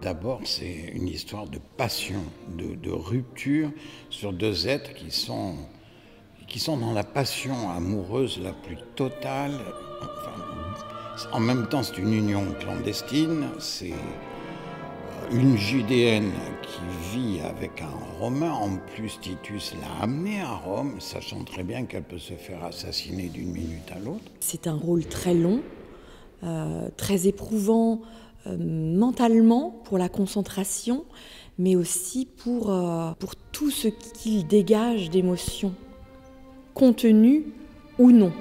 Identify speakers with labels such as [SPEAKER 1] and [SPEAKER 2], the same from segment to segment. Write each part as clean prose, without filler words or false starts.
[SPEAKER 1] d'abord, c'est une histoire de passion, de rupture sur deux êtres qui sont dans la passion amoureuse la plus totale. Enfin, en même temps, c'est une union clandestine, c'est une Judéenne qui vit avec un Romain. En plus, Titus l'a amenée à Rome, sachant très bien qu'elle peut se faire assassiner d'une minute à l'autre.
[SPEAKER 2] C'est un rôle très long, très éprouvant mentalement pour la concentration, mais aussi pour tout ce qu'il dégage d'émotions, contenues ou non.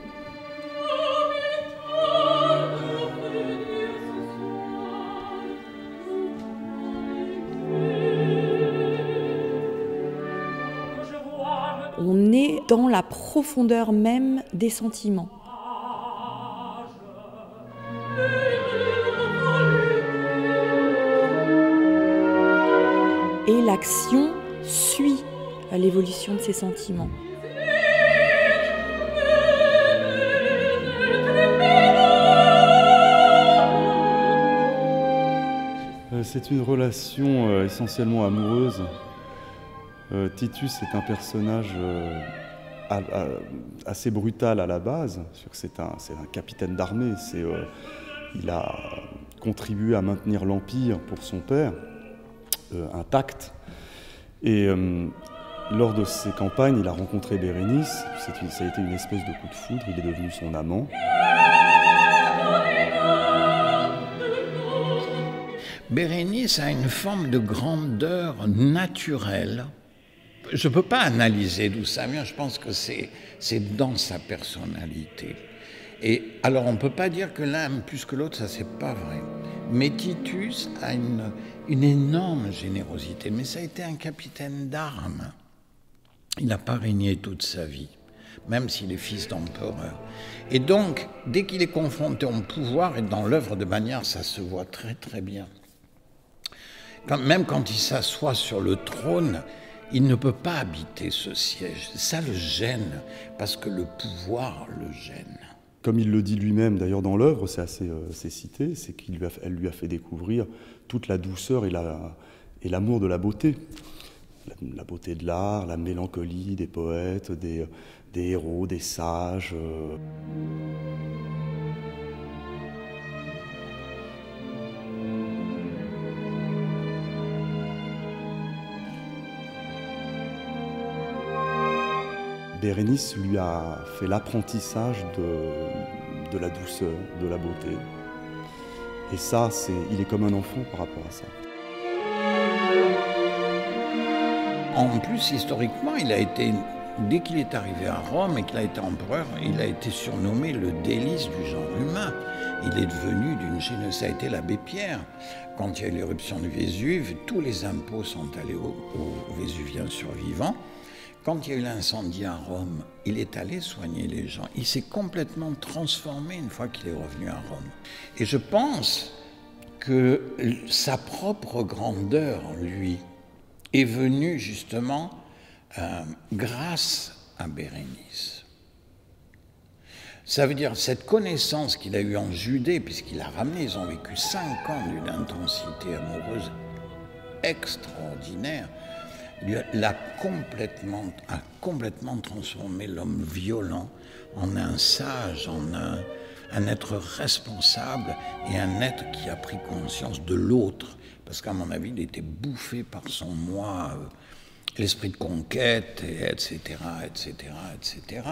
[SPEAKER 2] On est dans la profondeur même des sentiments. Et l'action suit l'évolution de ces sentiments.
[SPEAKER 3] C'est une relation essentiellement amoureuse. Titus est un personnage assez brutal à la base. C'est un capitaine d'armée. Il a contribué à maintenir l'Empire pour son père intact. Et lors de ses campagnes, il a rencontré Bérénice. Ça a été une espèce de coup de foudre. Il est devenu son amant.
[SPEAKER 1] Bérénice a une forme de grandeur naturelle. Je ne peux pas analyser d'où ça vient, je pense que c'est dans sa personnalité. Et alors on ne peut pas dire que l'un aime plus que l'autre, ça c'est pas vrai. Mais Titus a une énorme générosité, mais ça a été un capitaine d'armes. Il n'a pas régné toute sa vie, même s'il est fils d'empereur. Et donc, dès qu'il est confronté au pouvoir, et dans l'œuvre de Magnard, ça se voit très très bien. Même quand il s'assoit sur le trône, il ne peut pas habiter ce siège. Ça le gêne, parce que le pouvoir le gêne.
[SPEAKER 3] Comme il le dit lui-même d'ailleurs dans l'œuvre, c'est assez cité, c'est qu'elle lui a fait découvrir toute la douceur et l'amour de la beauté. La beauté de l'art, la mélancolie des poètes, des héros, des sages. Bérénice lui a fait l'apprentissage de la douceur, de la beauté. Et ça, il est comme un enfant par rapport à ça.
[SPEAKER 1] En plus, historiquement, dès qu'il est arrivé à Rome et qu'il a été empereur, il a été surnommé le délice du genre humain. Il est devenu d'une générosité. Ça a été l'abbé Pierre. Quand il y a eu l'éruption du Vésuve, tous les impôts sont allés aux Vésuviens survivants. Quand il y a eu l'incendie à Rome, il est allé soigner les gens. Il s'est complètement transformé une fois qu'il est revenu à Rome. Et je pense que sa propre grandeur, lui, est venue justement grâce à Bérénice. Ça veut dire cette connaissance qu'il a eue en Judée, puisqu'il a ramené, ils ont vécu 5 ans d'une intensité amoureuse extraordinaire, a complètement transformé l'homme violent en un sage, en un être responsable et un être qui a pris conscience de l'autre. Parce qu'à mon avis, il était bouffé par son moi, l'esprit de conquête, etc., etc., etc.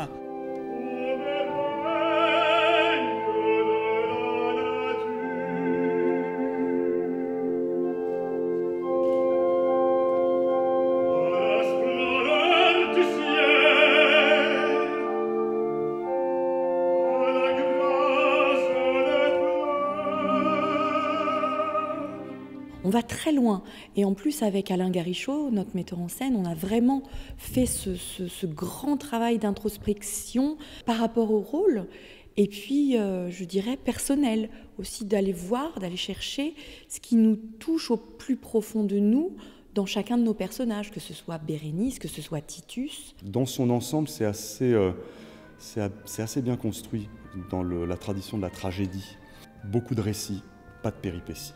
[SPEAKER 2] On va très loin. Et en plus, avec Alain Garichot, notre metteur en scène, on a vraiment fait ce grand travail d'introspection par rapport au rôle. Et puis, je dirais, personnel aussi, d'aller voir, d'aller chercher ce qui nous touche au plus profond de nous dans chacun de nos personnages, que ce soit Bérénice, que ce soit Titus.
[SPEAKER 3] Dans son ensemble, c'est assez bien construit dans la tradition de la tragédie. Beaucoup de récits, pas de péripéties.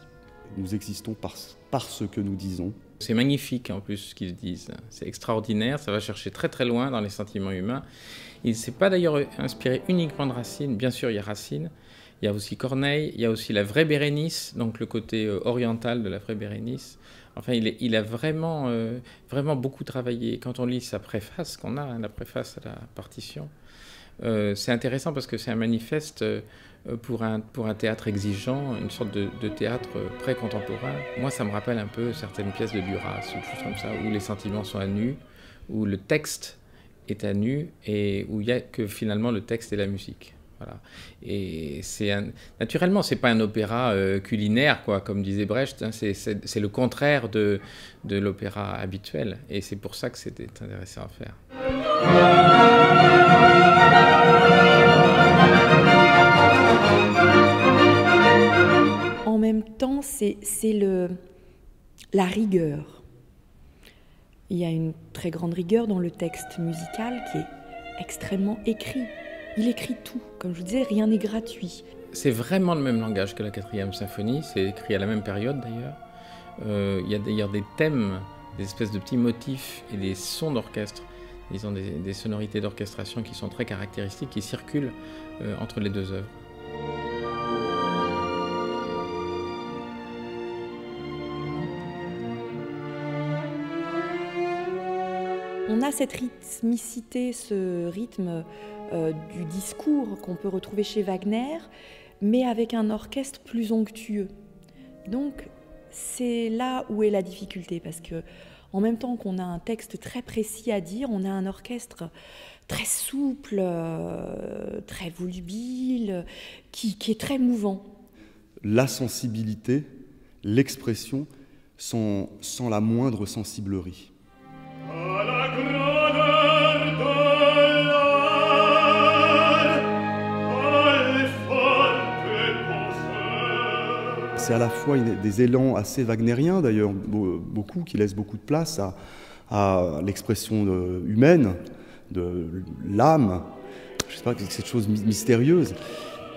[SPEAKER 3] Nous existons par ce que nous disons.
[SPEAKER 4] C'est magnifique en plus ce qu'ils disent. C'est extraordinaire, ça va chercher très très loin dans les sentiments humains. Il ne s'est pas d'ailleurs inspiré uniquement de Racine. Bien sûr, il y a Racine, il y a aussi Corneille, il y a aussi la vraie Bérénice, donc le côté oriental de la vraie Bérénice. Enfin, il a vraiment, vraiment beaucoup travaillé. Quand on lit sa préface qu'on a, hein, la préface à la partition, c'est intéressant parce que c'est un manifeste pour un théâtre exigeant, une sorte de théâtre pré-contemporain. Moi, ça me rappelle un peu certaines pièces de Duras, ou des choses comme ça, où les sentiments sont à nu, où le texte est à nu et où il n'y a que finalement le texte et la musique. Voilà. Et naturellement, c'est pas un opéra culinaire, quoi, comme disait Brecht. Hein, c'est le contraire de l'opéra habituel, et c'est pour ça que c'était intéressant à faire.
[SPEAKER 2] En même temps, c'est la rigueur. Il y a une très grande rigueur dans le texte musical qui est extrêmement écrit. Il écrit tout. Comme je vous disais, rien n'est gratuit.
[SPEAKER 4] C'est vraiment le même langage que la 4e symphonie. C'est écrit à la même période d'ailleurs. Il y a d'ailleurs des thèmes, des espèces de petits motifs et des sons d'orchestre, disons des sonorités d'orchestration qui sont très caractéristiques, qui circulent entre les deux œuvres.
[SPEAKER 2] On a cette rythmicité, ce rythme du discours qu'on peut retrouver chez Wagner, mais avec un orchestre plus onctueux. Donc, c'est là où est la difficulté, parce que en même temps qu'on a un texte très précis à dire, on a un orchestre très souple, très volubile, qui est très mouvant.
[SPEAKER 3] La sensibilité, l'expression, sans la moindre sensiblerie. C'est à la fois des élans assez wagnériens, d'ailleurs, beaucoup, qui laissent beaucoup de place à l'expression humaine, de l'âme, je ne sais pas, cette chose mystérieuse.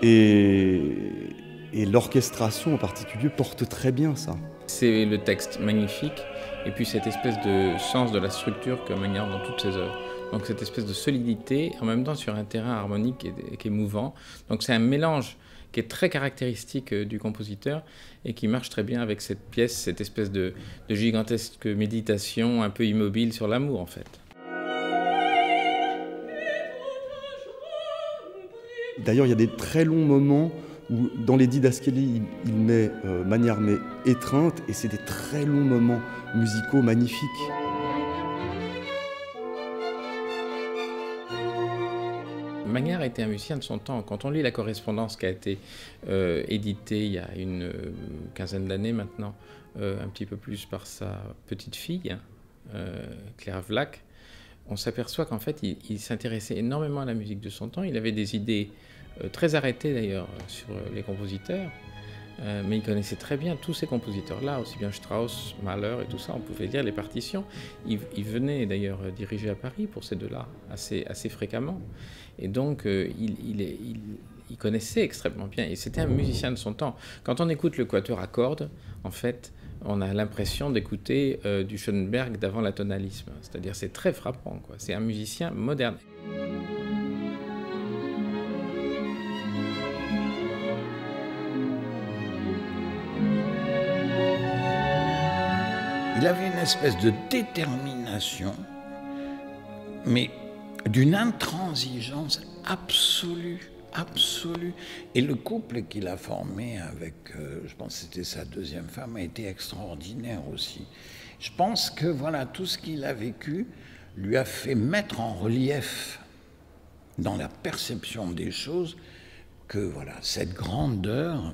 [SPEAKER 3] Et l'orchestration en particulier porte très bien ça.
[SPEAKER 4] C'est le texte magnifique, et puis cette espèce de sens de la structure que Wagner dans toutes ses œuvres. Donc cette espèce de solidité, en même temps sur un terrain harmonique qui est mouvant. Donc c'est un mélange qui est très caractéristique du compositeur et qui marche très bien avec cette pièce, cette espèce de gigantesque méditation un peu immobile sur l'amour en fait.
[SPEAKER 3] D'ailleurs, il y a des très longs moments où, dans les didascalies, il met manière mais étreinte, et c'est des très longs moments musicaux magnifiques.
[SPEAKER 4] Wagner a été un musicien de son temps. Quand on lit la correspondance qui a été éditée il y a une quinzaine d'années maintenant, un petit peu plus par sa petite-fille, Claire Vlach, on s'aperçoit qu'en fait, il s'intéressait énormément à la musique de son temps. Il avait des idées très arrêtées d'ailleurs sur les compositeurs, mais il connaissait très bien tous ces compositeurs-là, aussi bien Strauss, Mahler et tout ça. On pouvait lire les partitions. Il venait d'ailleurs diriger à Paris pour ces deux-là assez fréquemment. Et donc, il connaissait extrêmement bien. Et c'était un musicien de son temps. Quand on écoute le quatuor à cordes, en fait, on a l'impression d'écouter du Schoenberg d'avant l'atonalisme. C'est-à-dire, c'est très frappant, quoi. C'est un musicien moderne.
[SPEAKER 1] Il avait une espèce de détermination, mais d'une intransigeance absolue. Et le couple qu'il a formé avec, je pense que c'était sa deuxième femme, a été extraordinaire aussi. Je pense que voilà, tout ce qu'il a vécu lui a fait mettre en relief dans la perception des choses que voilà, cette grandeur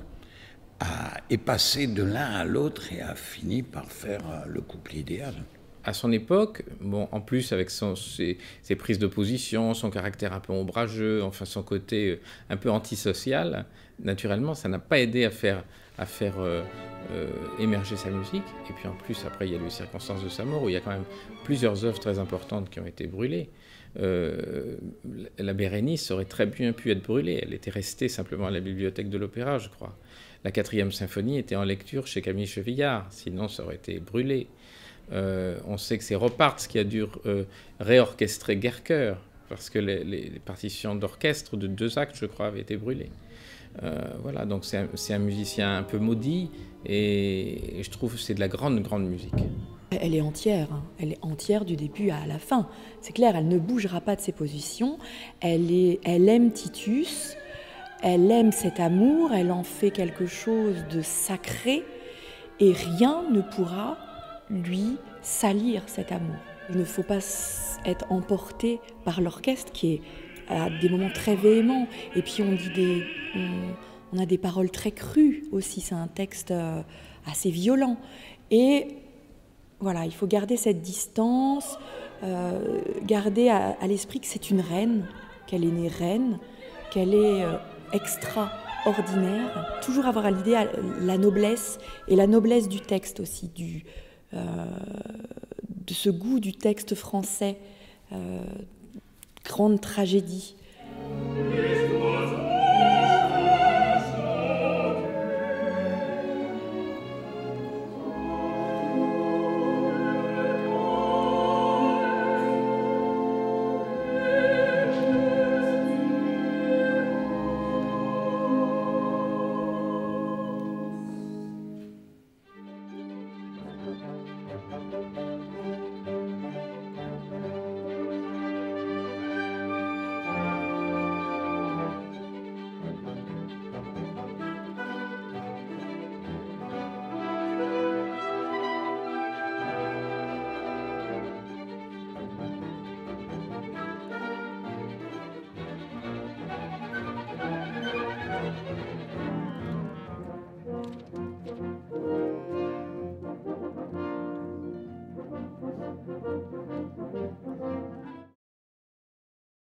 [SPEAKER 1] est passée de l'un à l'autre et a fini par faire le couple idéal.
[SPEAKER 4] À son époque, bon, en plus avec ses prises de position, son caractère un peu ombrageux, enfin son côté un peu antisocial, naturellement, ça n'a pas aidé à faire émerger sa musique. Et puis en plus, après, il y a les circonstances de sa mort, où il y a quand même plusieurs œuvres très importantes qui ont été brûlées. La Bérénice aurait très bien pu être brûlée. Elle était restée simplement à la bibliothèque de l'Opéra, je crois. La 4e symphonie était en lecture chez Camille Chevillard, sinon ça aurait été brûlé. On sait que c'est Roparts qui a dû réorchestrer Guerchœur, parce que les partitions d'orchestre de 2 actes, je crois, avaient été brûlées. Voilà, donc c'est un musicien un peu maudit, et je trouve que c'est de la grande, grande musique.
[SPEAKER 2] Elle est entière, hein. Elle est entière du début à la fin. C'est clair, elle ne bougera pas de ses positions. Elle aime Titus, elle aime cet amour, elle en fait quelque chose de sacré, et rien ne pourra lui salir cet amour. Il ne faut pas être emporté par l'orchestre qui est à des moments très véhéments. Et puis on a des paroles très crues aussi. C'est un texte assez violent. Et voilà, il faut garder cette distance, garder à l'esprit que c'est une reine, qu'elle est née reine, qu'elle est extraordinaire. Toujours avoir à l'idée la noblesse, et la noblesse du texte aussi, de ce goût du texte français, grande tragédie.